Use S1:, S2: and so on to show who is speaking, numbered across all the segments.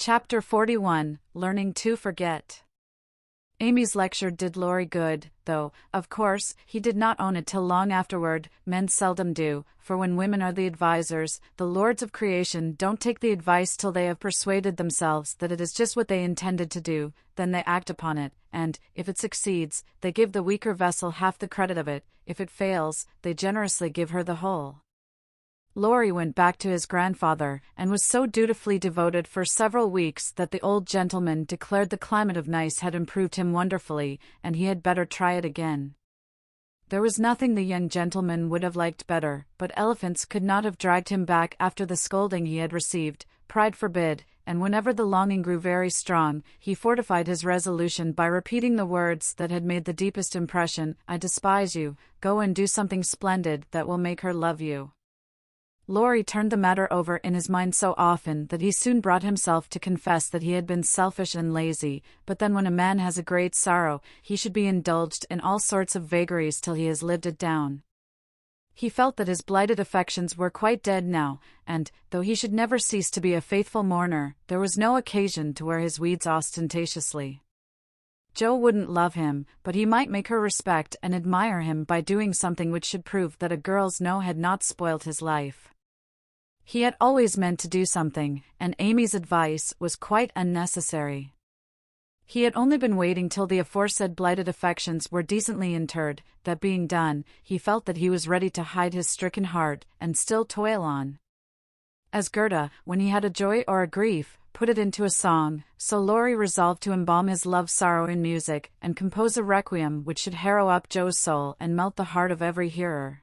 S1: Chapter 41, Learning to Forget. Amy's lecture did Laurie good, though, of course, he did not own it till long afterward. Men seldom do, for when women are the advisers, the lords of creation don't take the advice till they have persuaded themselves that it is just what they intended to do, then they act upon it, and, if it succeeds, they give the weaker vessel half the credit of it, if it fails, they generously give her the whole. Laurie went back to his grandfather, and was so dutifully devoted for several weeks that the old gentleman declared the climate of Nice had improved him wonderfully, and he had better try it again. There was nothing the young gentleman would have liked better, but elephants could not have dragged him back after the scolding he had received, pride forbid, and whenever the longing grew very strong, he fortified his resolution by repeating the words that had made the deepest impression: "I despise you, go and do something splendid that will make her love you." Laurie turned the matter over in his mind so often that he soon brought himself to confess that he had been selfish and lazy, but then when a man has a great sorrow, he should be indulged in all sorts of vagaries till he has lived it down. He felt that his blighted affections were quite dead now, and, though he should never cease to be a faithful mourner, there was no occasion to wear his weeds ostentatiously. Jo wouldn't love him, but he might make her respect and admire him by doing something which should prove that a girl's no had not spoilt his life. He had always meant to do something, and Amy's advice was quite unnecessary. He had only been waiting till the aforesaid blighted affections were decently interred, that being done, he felt that he was ready to hide his stricken heart, and still toil on. As Gerda, when he had a joy or a grief, put it into a song, so Laurie resolved to embalm his love-sorrow in music, and compose a requiem which should harrow up Jo's soul and melt the heart of every hearer.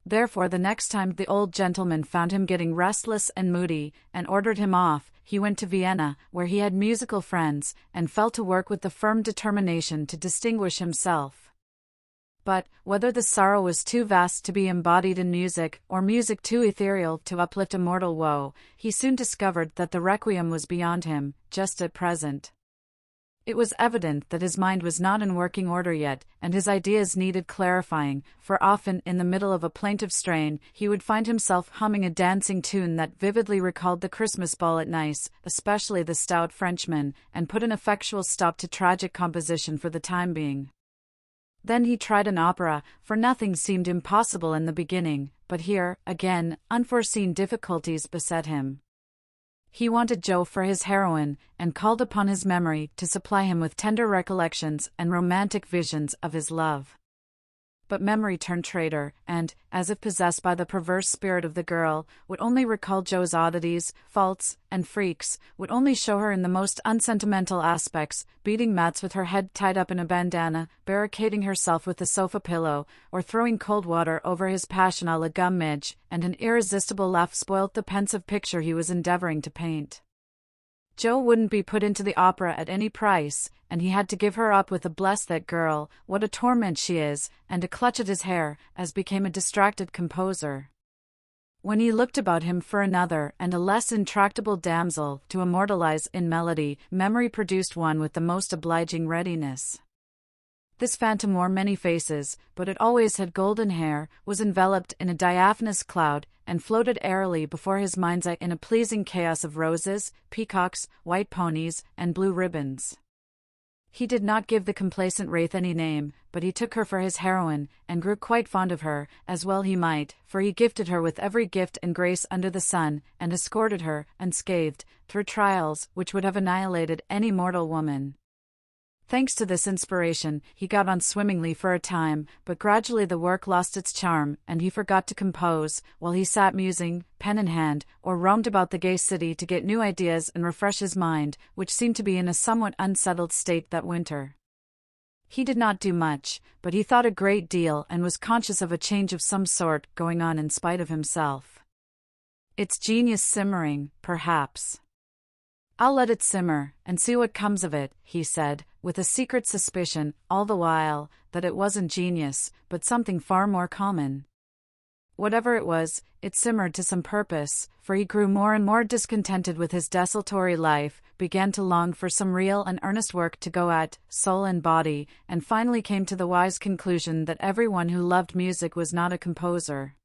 S1: Therefore the next time the old gentleman found him getting restless and moody, and ordered him off, he went to Vienna, where he had musical friends, and fell to work with the firm determination to distinguish himself. But, whether the sorrow was too vast to be embodied in music, or music too ethereal to uplift a mortal woe, he soon discovered that the requiem was beyond him, just at present. It was evident that his mind was not in working order yet, and his ideas needed clarifying, for often in the middle of a plaintive strain, he would find himself humming a dancing tune that vividly recalled the Christmas ball at Nice, especially the Stout Frenchman, and put an effectual stop to tragic composition for the time being. Then he tried an opera, for nothing seemed impossible in the beginning, but here, again, unforeseen difficulties beset him. He wanted Jo for his heroine, and called upon his memory to supply him with tender recollections and romantic visions of his love. But memory turned traitor, and, as if possessed by the perverse spirit of the girl, would only recall Jo's oddities, faults, and freaks, would only show her in the most unsentimental aspects, beating mats with her head tied up in a bandana, barricading herself with the sofa pillow, or throwing cold water over his passion a la gum midge, and an irresistible laugh spoilt the pensive picture he was endeavoring to paint. Jo wouldn't be put into the opera at any price, and he had to give her up with a "bless that girl, what a torment she is," and to clutch at his hair, as became a distracted composer. When he looked about him for another and a less intractable damsel to immortalize in melody, memory produced one with the most obliging readiness. This phantom wore many faces, but it always had golden hair, was enveloped in a diaphanous cloud, and floated airily before his mind's eye in a pleasing chaos of roses, peacocks, white ponies, and blue ribbons. He did not give the complacent wraith any name, but he took her for his heroine, and grew quite fond of her, as well he might, for he gifted her with every gift and grace under the sun, and escorted her, unscathed, through trials which would have annihilated any mortal woman. Thanks to this inspiration, he got on swimmingly for a time, but gradually the work lost its charm, and he forgot to compose, while he sat musing, pen in hand, or roamed about the gay city to get new ideas and refresh his mind, which seemed to be in a somewhat unsettled state that winter. He did not do much, but he thought a great deal and was conscious of a change of some sort going on in spite of himself. It's genius simmering, perhaps. "I'll let it simmer, and see what comes of it," he said, with a secret suspicion, all the while, that it wasn't genius, but something far more common. Whatever it was, it simmered to some purpose, for he grew more and more discontented with his desultory life, began to long for some real and earnest work to go at, soul and body, and finally came to the wise conclusion that everyone who loved music was not a composer.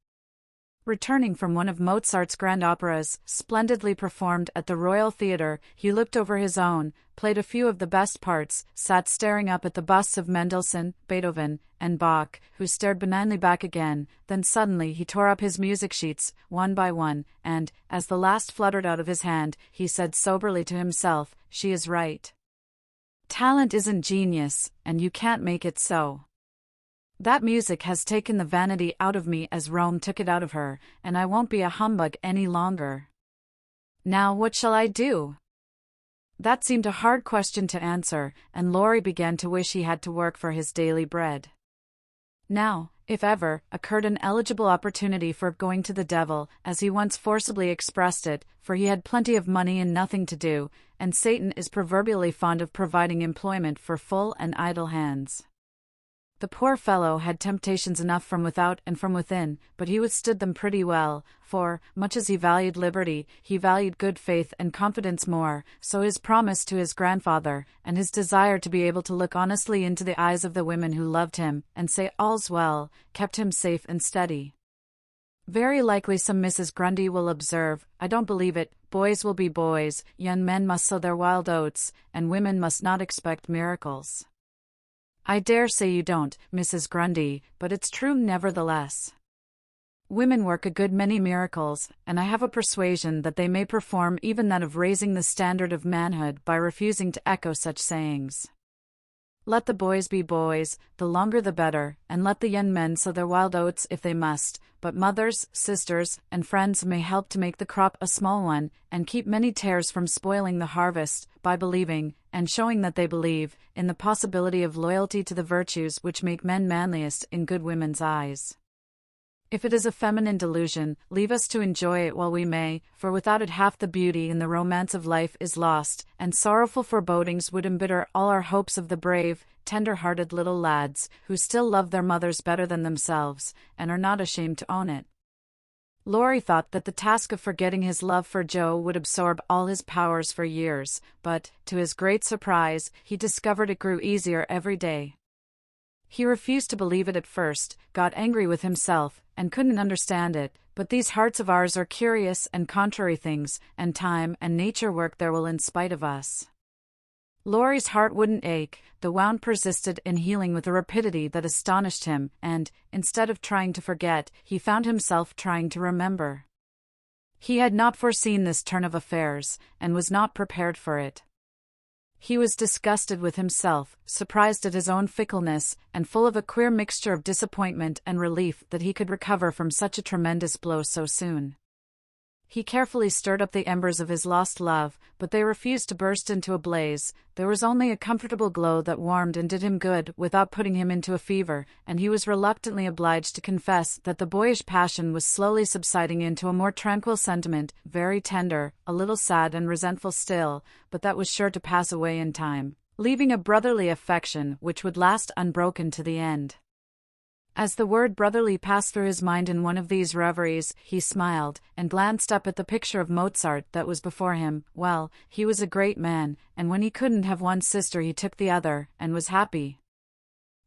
S1: Returning from one of Mozart's grand operas, splendidly performed at the Royal Theatre, he looked over his own, played a few of the best parts, sat staring up at the busts of Mendelssohn, Beethoven, and Bach, who stared benignly back again. Then suddenly he tore up his music sheets, one by one, and, as the last fluttered out of his hand, he said soberly to himself, "She is right. Talent isn't genius, and you can't make it so. That music has taken the vanity out of me as Rome took it out of her, and I won't be a humbug any longer. Now what shall I do?" That seemed a hard question to answer, and Laurie began to wish he had to work for his daily bread. Now, if ever, occurred an eligible opportunity for going to the devil, as he once forcibly expressed it, for he had plenty of money and nothing to do, and Satan is proverbially fond of providing employment for full and idle hands. The poor fellow had temptations enough from without and from within, but he withstood them pretty well, for, much as he valued liberty, he valued good faith and confidence more, so his promise to his grandfather, and his desire to be able to look honestly into the eyes of the women who loved him, and say all's well, kept him safe and steady. Very likely some Mrs. Grundy will observe, "I don't believe it, boys will be boys, young men must sow their wild oats, and women must not expect miracles." I dare say you don't, Mrs. Grundy, but it's true nevertheless. Women work a good many miracles, and I have a persuasion that they may perform even that of raising the standard of manhood by refusing to echo such sayings. Let the boys be boys, the longer the better, and let the young men sow their wild oats if they must, but mothers, sisters, and friends may help to make the crop a small one, and keep many tares from spoiling the harvest, by believing, and showing that they believe, in the possibility of loyalty to the virtues which make men manliest in good women's eyes. If it is a feminine delusion, leave us to enjoy it while we may, for without it half the beauty and the romance of life is lost, and sorrowful forebodings would embitter all our hopes of the brave, tender-hearted little lads, who still love their mothers better than themselves, and are not ashamed to own it. Laurie thought that the task of forgetting his love for Jo would absorb all his powers for years, but, to his great surprise, he discovered it grew easier every day. He refused to believe it at first, got angry with himself, and couldn't understand it, but these hearts of ours are curious and contrary things, and time and nature work their will in spite of us. Laurie's heart wouldn't ache, the wound persisted in healing with a rapidity that astonished him, and, instead of trying to forget, he found himself trying to remember. He had not foreseen this turn of affairs, and was not prepared for it. He was disgusted with himself, surprised at his own fickleness, and full of a queer mixture of disappointment and relief that he could recover from such a tremendous blow so soon. He carefully stirred up the embers of his lost love, but they refused to burst into a blaze. There was only a comfortable glow that warmed and did him good without putting him into a fever, and he was reluctantly obliged to confess that the boyish passion was slowly subsiding into a more tranquil sentiment, very tender, a little sad and resentful still, but that was sure to pass away in time, leaving a brotherly affection which would last unbroken to the end. As the word brotherly passed through his mind in one of these reveries, he smiled, and glanced up at the picture of Mozart that was before him. Well, he was a great man, and when he couldn't have one sister he took the other, and was happy.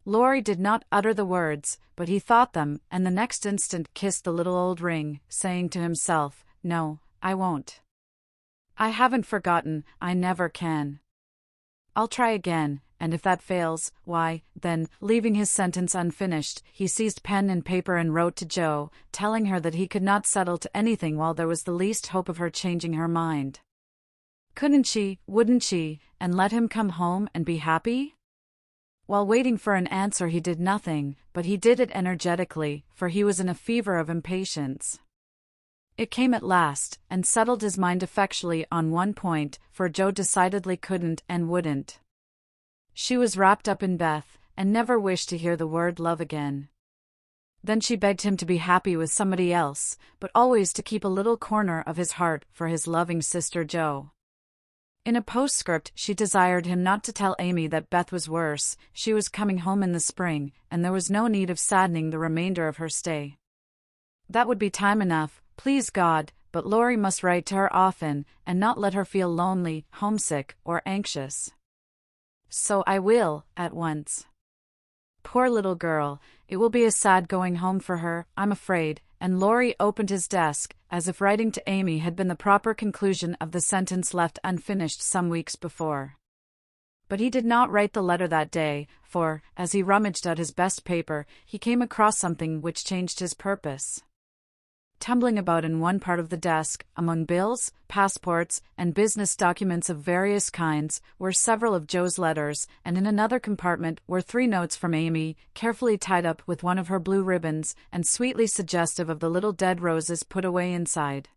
S1: Laurie did not utter the words, but he thought them, and the next instant kissed the little old ring, saying to himself, "No, I won't. I haven't forgotten, I never can. I'll try again, and if that fails, why, then," leaving his sentence unfinished, he seized pen and paper and wrote to Jo, telling her that he could not settle to anything while there was the least hope of her changing her mind. Couldn't she, wouldn't she, and let him come home and be happy? While waiting for an answer he did nothing, but he did it energetically, for he was in a fever of impatience. It came at last, and settled his mind effectually on one point, for Jo decidedly couldn't and wouldn't. She was wrapped up in Beth, and never wished to hear the word love again. Then she begged him to be happy with somebody else, but always to keep a little corner of his heart for his loving sister Jo. In a postscript she desired him not to tell Amy that Beth was worse. She was coming home in the spring, and there was no need of saddening the remainder of her stay. That would be time enough, please God, but Laurie must write to her often, and not let her feel lonely, homesick, or anxious. "So I will, at once. Poor little girl, it will be a sad going home for her, I'm afraid, and Laurie opened his desk, as if writing to Amy had been the proper conclusion of the sentence left unfinished some weeks before. But he did not write the letter that day, for, as he rummaged out his best paper, he came across something which changed his purpose. Tumbling about in one part of the desk, among bills, passports, and business documents of various kinds, were several of Joe's letters, and in another compartment were 3 notes from Amy, carefully tied up with one of her blue ribbons, and sweetly suggestive of the little dead roses put away inside.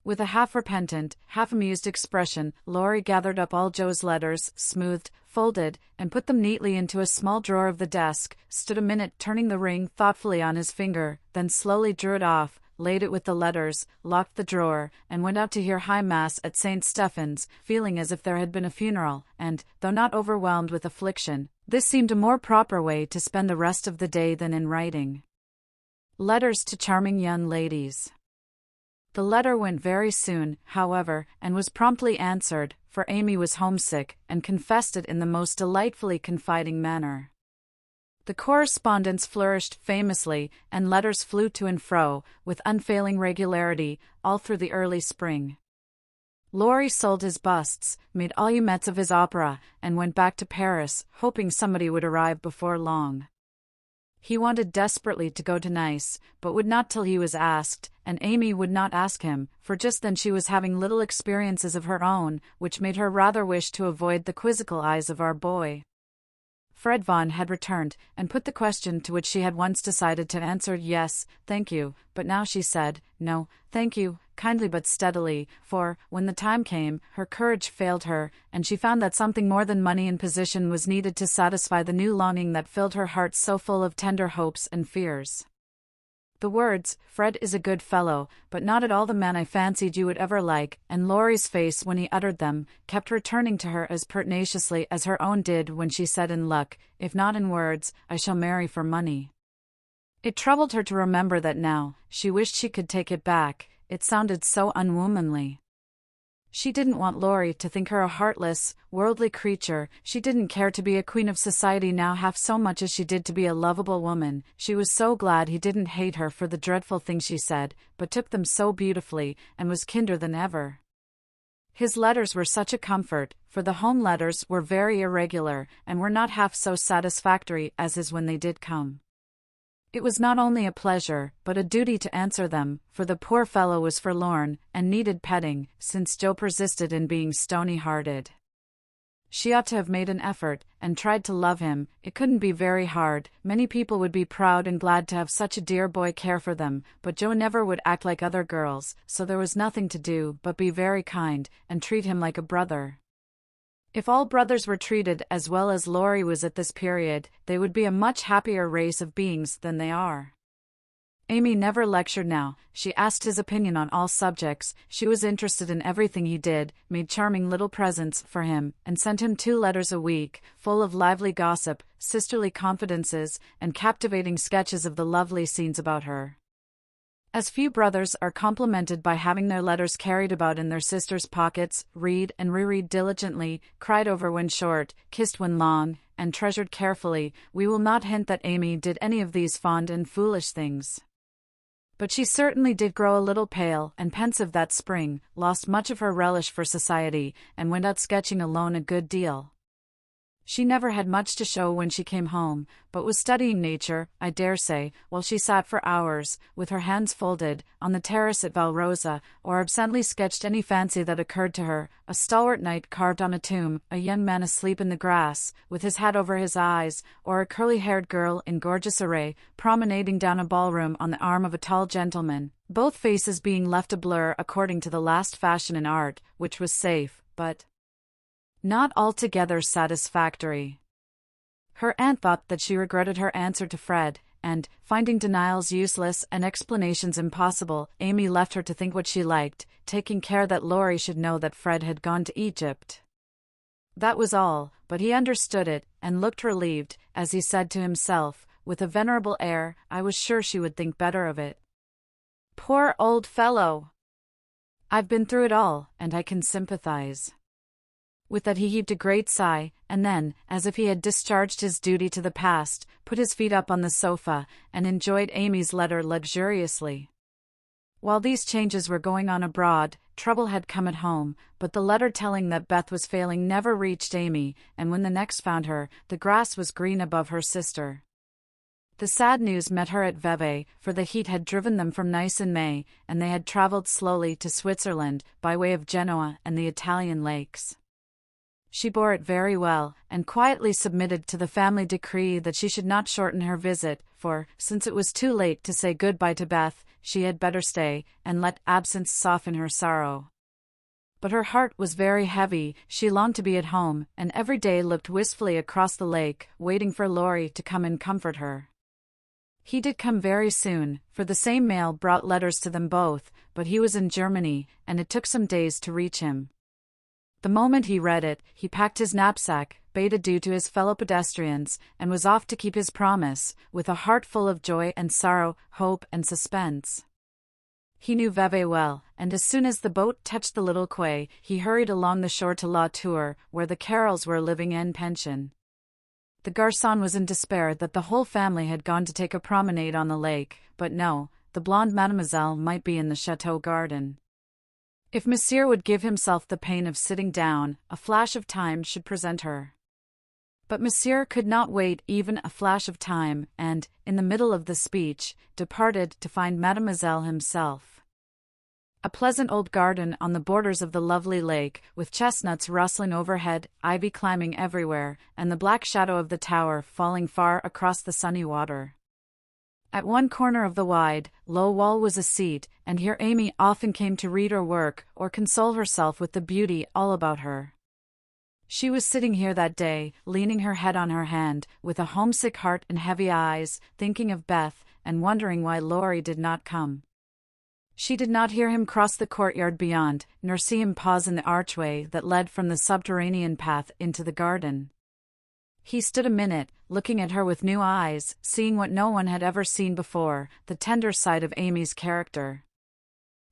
S1: With a half-repentant, half-amused expression, Laurie gathered up all Joe's letters, smoothed, folded, and put them neatly into a small drawer of the desk, stood a minute turning the ring thoughtfully on his finger, then slowly drew it off, laid it with the letters, locked the drawer, and went out to hear High Mass at St. Stephen's, feeling as if there had been a funeral, and, though not overwhelmed with affliction, this seemed a more proper way to spend the rest of the day than in writing. Letters to charming young ladies. The letter went very soon, however, and was promptly answered, for Amy was homesick, and confessed it in the most delightfully confiding manner. The correspondence flourished famously, and letters flew to and fro, with unfailing regularity, all through the early spring. Laurie sold his busts, made allumettes of his opera, and went back to Paris, hoping somebody would arrive before long. He wanted desperately to go to Nice, but would not till he was asked, and Amy would not ask him, for just then she was having little experiences of her own, which made her rather wish to avoid the quizzical eyes of our boy. Fred Vaughn had returned, and put the question to which she had once decided to answer yes, thank you, but now she said, no, thank you, kindly but steadily, for, when the time came, her courage failed her, and she found that something more than money and position was needed to satisfy the new longing that filled her heart so full of tender hopes and fears. The words, "Fred is a good fellow, but not at all the man I fancied you would ever like," and Laurie's face when he uttered them, kept returning to her as pertinaciously as her own did when she said in look, if not in words, "I shall marry for money." It troubled her to remember that now, she wished she could take it back, it sounded so unwomanly. She didn't want Laurie to think her a heartless, worldly creature, she didn't care to be a queen of society now half so much as she did to be a lovable woman, she was so glad he didn't hate her for the dreadful things she said, but took them so beautifully, and was kinder than ever. His letters were such a comfort, for the home letters were very irregular, and were not half so satisfactory as his when they did come. It was not only a pleasure, but a duty to answer them, for the poor fellow was forlorn, and needed petting, since Joe persisted in being stony-hearted. She ought to have made an effort, and tried to love him, it couldn't be very hard, many people would be proud and glad to have such a dear boy care for them, but Joe never would act like other girls, so there was nothing to do but be very kind, and treat him like a brother. If all brothers were treated as well as Laurie was at this period, they would be a much happier race of beings than they are. Amy never lectured now, she asked his opinion on all subjects, she was interested in everything he did, made charming little presents for him, and sent him 2 letters a week, full of lively gossip, sisterly confidences, and captivating sketches of the lovely scenes about her. As few brothers are complimented by having their letters carried about in their sisters' pockets, read and reread diligently, cried over when short, kissed when long, and treasured carefully, we will not hint that Amy did any of these fond and foolish things. But she certainly did grow a little pale and pensive that spring, lost much of her relish for society, and went out sketching alone a good deal. She never had much to show when she came home, but was studying nature, I dare say, while she sat for hours, with her hands folded, on the terrace at Valrosa, or absently sketched any fancy that occurred to her, a stalwart knight carved on a tomb, a young man asleep in the grass, with his hat over his eyes, or a curly-haired girl in gorgeous array, promenading down a ballroom on the arm of a tall gentleman, both faces being left a blur according to the last fashion in art, which was safe, but not altogether satisfactory. Her aunt thought that she regretted her answer to Fred, and, finding denials useless and explanations impossible, Amy left her to think what she liked, taking care that Laurie should know that Fred had gone to Egypt. That was all, but he understood it, and looked relieved, as he said to himself, with a venerable air, I was sure she would think better of it. Poor old fellow! I've been through it all, and I can sympathize. With that he heaved a great sigh, and then, as if he had discharged his duty to the past, put his feet up on the sofa, and enjoyed Amy's letter luxuriously. While these changes were going on abroad, trouble had come at home, but the letter telling that Beth was failing never reached Amy, and when the next found her, the grass was green above her sister. The sad news met her at Vevey, for the heat had driven them from Nice in May, and they had travelled slowly to Switzerland, by way of Genoa and the Italian lakes. She bore it very well, and quietly submitted to the family decree that she should not shorten her visit, for, since it was too late to say good-bye to Beth, she had better stay, and let absence soften her sorrow. But her heart was very heavy, she longed to be at home, and every day looked wistfully across the lake, waiting for Laurie to come and comfort her. He did come very soon, for the same mail brought letters to them both, but he was in Germany, and it took some days to reach him. The moment he read it, he packed his knapsack, bade adieu to his fellow pedestrians, and was off to keep his promise, with a heart full of joy and sorrow, hope and suspense. He knew Vevey well, and as soon as the boat touched the little quay, he hurried along the shore to La Tour, where the Carrolls were living en pension. The garçon was in despair that the whole family had gone to take a promenade on the lake, but no, the blonde mademoiselle might be in the chateau garden. If Monsieur would give himself the pain of sitting down, a flash of time should present her. But Monsieur could not wait even a flash of time, and, in the middle of the speech, departed to find Mademoiselle himself. A pleasant old garden on the borders of the lovely lake, with chestnuts rustling overhead, ivy climbing everywhere, and the black shadow of the tower falling far across the sunny water. At one corner of the wide, low wall was a seat, and here Amy often came to read or work, or console herself with the beauty all about her. She was sitting here that day, leaning her head on her hand, with a homesick heart and heavy eyes, thinking of Beth, and wondering why Laurie did not come. She did not hear him cross the courtyard beyond, nor see him pause in the archway that led from the subterranean path into the garden. He stood a minute, looking at her with new eyes, seeing what no one had ever seen before, the tender side of Amy's character.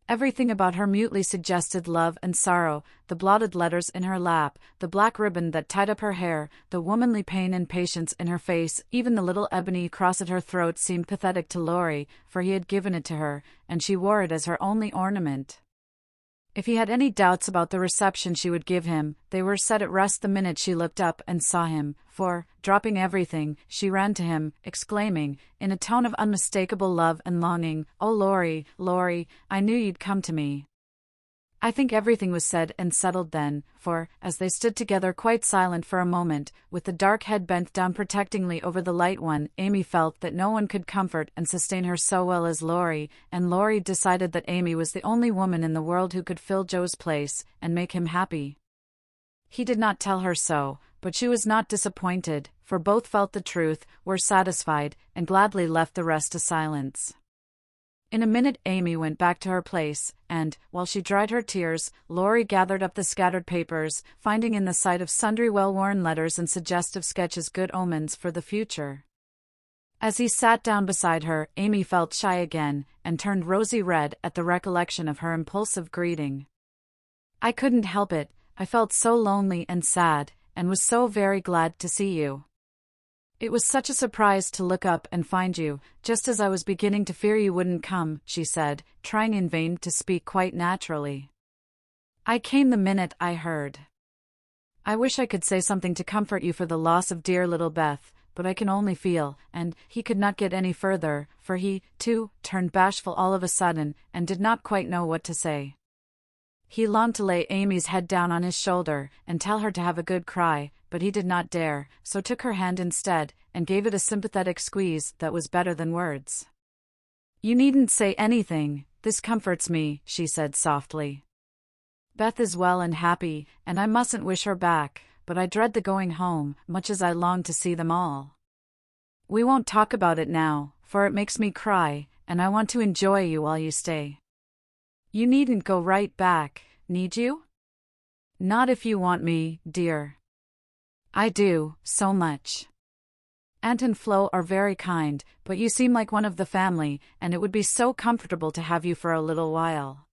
S1: Everything about her mutely suggested love and sorrow, the blotted letters in her lap, the black ribbon that tied up her hair, the womanly pain and patience in her face, even the little ebony cross at her throat seemed pathetic to Laurie, for he had given it to her, and she wore it as her only ornament. If he had any doubts about the reception she would give him, they were set at rest the minute she looked up and saw him, for, dropping everything, she ran to him, exclaiming, in a tone of unmistakable love and longing, "Oh, Laurie, Laurie, I knew you'd come to me." I think everything was said and settled then, for, as they stood together quite silent for a moment, with the dark head bent down protectingly over the light one, Amy felt that no one could comfort and sustain her so well as Laurie, and Laurie decided that Amy was the only woman in the world who could fill Joe's place, and make him happy. He did not tell her so, but she was not disappointed, for both felt the truth, were satisfied, and gladly left the rest to silence. In a minute Amy went back to her place, and, while she dried her tears, Laurie gathered up the scattered papers, finding in the sight of sundry well-worn letters and suggestive sketches good omens for the future. As he sat down beside her, Amy felt shy again, and turned rosy red at the recollection of her impulsive greeting. "I couldn't help it, I felt so lonely and sad, and was so very glad to see you. It was such a surprise to look up and find you, just as I was beginning to fear you wouldn't come," she said, trying in vain to speak quite naturally. "I came the minute I heard. I wish I could say something to comfort you for the loss of dear little Beth, but I can only feel," and he could not get any further, for he, too, turned bashful all of a sudden, and did not quite know what to say. He longed to lay Amy's head down on his shoulder, and tell her to have a good cry, but he did not dare, so took her hand instead, and gave it a sympathetic squeeze that was better than words. "You needn't say anything, this comforts me," she said softly. "Beth is well and happy, and I mustn't wish her back, but I dread the going home, much as I long to see them all. We won't talk about it now, for it makes me cry, and I want to enjoy you while you stay. You needn't go right back, need you? Not if you want me, dear. I do, so much. Aunt and Flo are very kind, but you seem like one of the family, and it would be so comfortable to have you for a little while.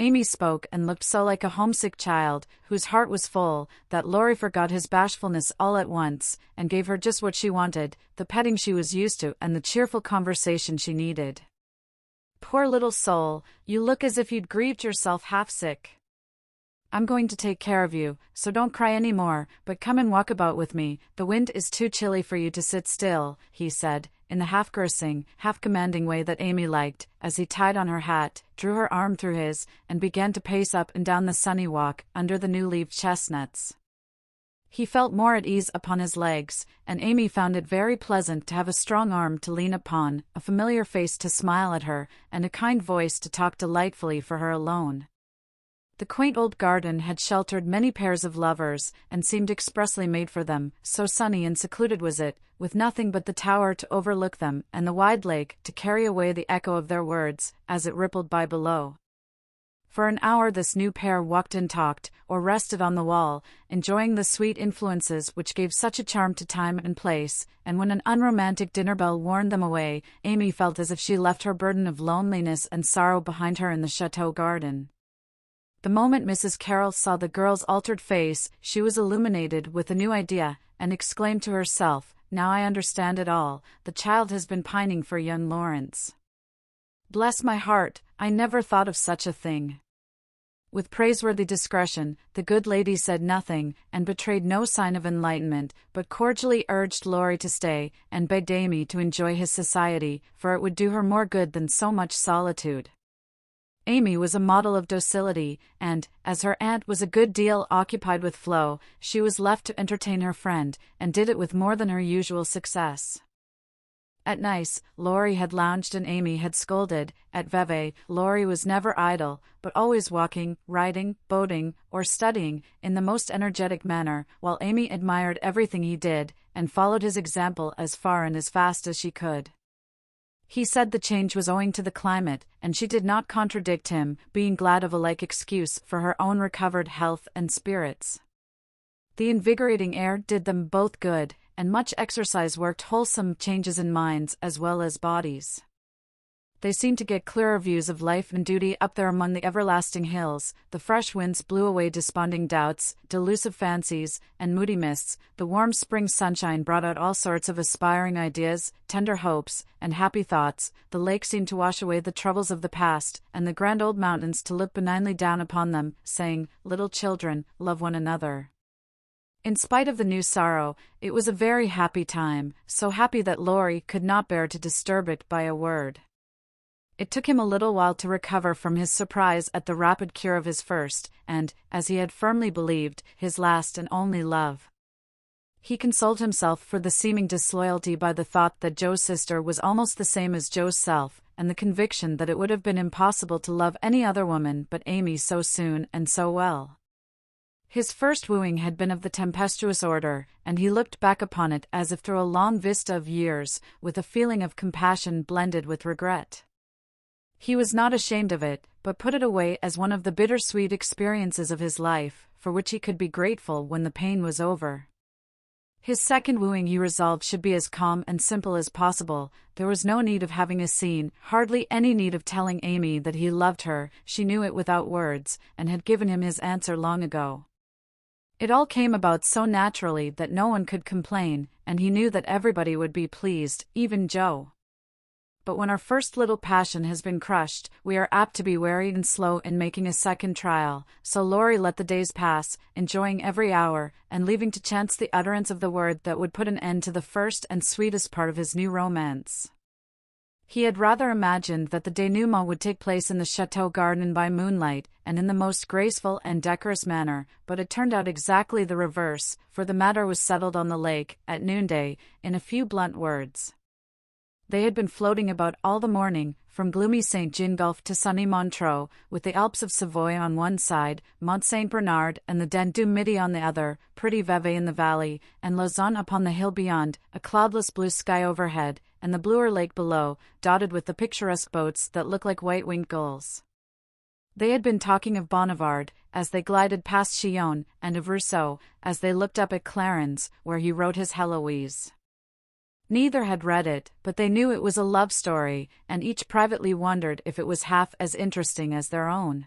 S1: Amy spoke and looked so like a homesick child, whose heart was full, that Laurie forgot his bashfulness all at once, and gave her just what she wanted, the petting she was used to and the cheerful conversation she needed. "Poor little soul, you look as if you'd grieved yourself half sick. I'm going to take care of you, so don't cry any more, but come and walk about with me. The wind is too chilly for you to sit still," he said, in the half-caressing, half-commanding way that Amy liked, as he tied on her hat, drew her arm through his, and began to pace up and down the sunny walk under the new-leaved chestnuts. He felt more at ease upon his legs, and Amy found it very pleasant to have a strong arm to lean upon, a familiar face to smile at her, and a kind voice to talk delightfully for her alone. The quaint old garden had sheltered many pairs of lovers, and seemed expressly made for them, so sunny and secluded was it, with nothing but the tower to overlook them, and the wide lake to carry away the echo of their words, as it rippled by below. For an hour this new pair walked and talked, or rested on the wall, enjoying the sweet influences which gave such a charm to time and place, and when an unromantic dinner bell warned them away, Amy felt as if she left her burden of loneliness and sorrow behind her in the chateau garden. The moment Mrs. Carroll saw the girl's altered face, she was illuminated with a new idea, and exclaimed to herself, "Now I understand it all, the child has been pining for young Lawrence. Bless my heart, I never thought of such a thing." With praiseworthy discretion, the good lady said nothing, and betrayed no sign of enlightenment, but cordially urged Laurie to stay, and begged Amy to enjoy his society, for it would do her more good than so much solitude. Amy was a model of docility, and, as her aunt was a good deal occupied with Flo, she was left to entertain her friend, and did it with more than her usual success. At Nice, Laurie had lounged and Amy had scolded. At Vevey, Laurie was never idle, but always walking, riding, boating, or studying, in the most energetic manner, while Amy admired everything he did, and followed his example as far and as fast as she could. He said the change was owing to the climate, and she did not contradict him, being glad of a like excuse for her own recovered health and spirits. The invigorating air did them both good, and much exercise worked wholesome changes in minds as well as bodies. They seemed to get clearer views of life and duty up there among the everlasting hills. The fresh winds blew away desponding doubts, delusive fancies, and moody mists. The warm spring sunshine brought out all sorts of aspiring ideas, tender hopes, and happy thoughts. The lake seemed to wash away the troubles of the past, and the grand old mountains to look benignly down upon them, saying, "Little children, love one another." In spite of the new sorrow, it was a very happy time, so happy that Laurie could not bear to disturb it by a word. It took him a little while to recover from his surprise at the rapid cure of his first, and, as he had firmly believed, his last and only love. He consoled himself for the seeming disloyalty by the thought that Joe's sister was almost the same as Joe's self, and the conviction that it would have been impossible to love any other woman but Amy so soon and so well. His first wooing had been of the tempestuous order, and he looked back upon it as if through a long vista of years, with a feeling of compassion blended with regret. He was not ashamed of it, but put it away as one of the bittersweet experiences of his life, for which he could be grateful when the pain was over. His second wooing he resolved should be as calm and simple as possible. There was no need of having a scene, hardly any need of telling Amy that he loved her. She knew it without words, and had given him his answer long ago. It all came about so naturally that no one could complain, and he knew that everybody would be pleased, even Joe. But when our first little passion has been crushed, we are apt to be wary and slow in making a second trial, so Laurie let the days pass, enjoying every hour, and leaving to chance the utterance of the word that would put an end to the first and sweetest part of his new romance. He had rather imagined that the denouement would take place in the chateau garden by moonlight, and in the most graceful and decorous manner, but it turned out exactly the reverse, for the matter was settled on the lake, at noonday, in a few blunt words. They had been floating about all the morning, from gloomy St. Gingolph to sunny Montreux, with the Alps of Savoy on one side, Mont St. Bernard and the Dent du Midi on the other, pretty Vevey in the valley, and Lausanne upon the hill beyond, a cloudless blue sky overhead, and the bluer lake below, dotted with the picturesque boats that look like white-winged gulls. They had been talking of Bonnivard, as they glided past Chillon, and of Rousseau, as they looked up at Clarens, where he wrote his Heloise. Neither had read it, but they knew it was a love story, and each privately wondered if it was half as interesting as their own.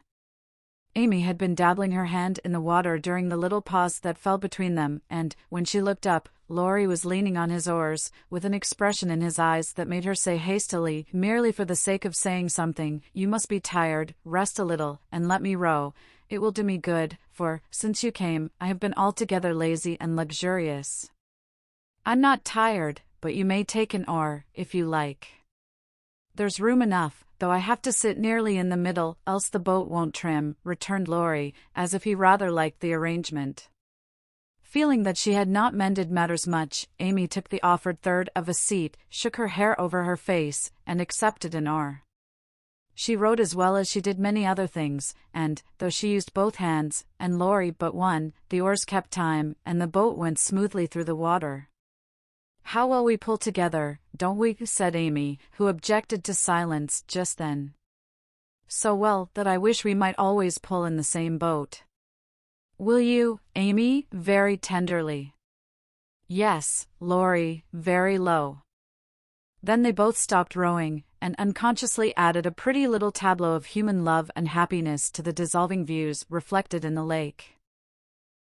S1: Amy had been dabbling her hand in the water during the little pause that fell between them, and, when she looked up, Laurie was leaning on his oars, with an expression in his eyes that made her say hastily, merely for the sake of saying something, "You must be tired, rest a little, and let me row. It will do me good, for, since you came, I have been altogether lazy and luxurious." "I'm not tired, but you may take an oar, if you like." "There's room enough, though I have to sit nearly in the middle, else the boat won't trim," returned Laurie, as if he rather liked the arrangement. Feeling that she had not mended matters much, Amy took the offered third of a seat, shook her hair over her face, and accepted an oar. She rowed as well as she did many other things, and, though she used both hands, and Laurie but one, the oars kept time, and the boat went smoothly through the water. "How well we pull together, don't we?" said Amy, who objected to silence just then. "So well that I wish we might always pull in the same boat." "Will you, Amy?" very tenderly. "Yes, Laurie," very low. Then they both stopped rowing, and unconsciously added a pretty little tableau of human love and happiness to the dissolving views reflected in the lake.